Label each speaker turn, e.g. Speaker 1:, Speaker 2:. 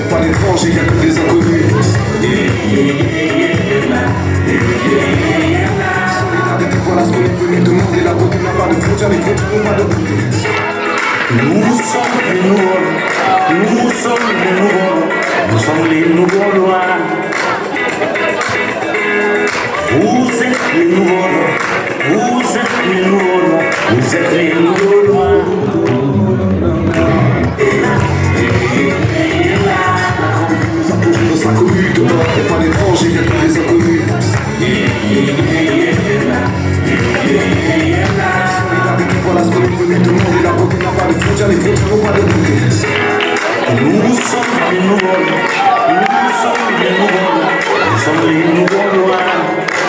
Speaker 1: Pas l'étranger, y'a que des inconnus. Solidarité, voilà ce qu'on est venu demander. La beauté n'a pas de frontières, les frontières n'ont pas de beauté.
Speaker 2: Nous sommes les nouveaux, nous sommes les nouveaux, nous sommes les nouveaux noirs. Vous êtes les nouveaux, vous êtes les nouveaux noirs, vous êtes les nouveaux noirs.
Speaker 1: Sa commune de mort, et pas l'étranger, y'a que des inconnus. Solidarité, voilà ce qu'on est venu demander. La beauté n'a pas de frontières, les frontières n'ont pas de beauté.
Speaker 2: Nous sommes les nouveaux, nous sommes les nouveaux, nous sommes les nouveaux noirs.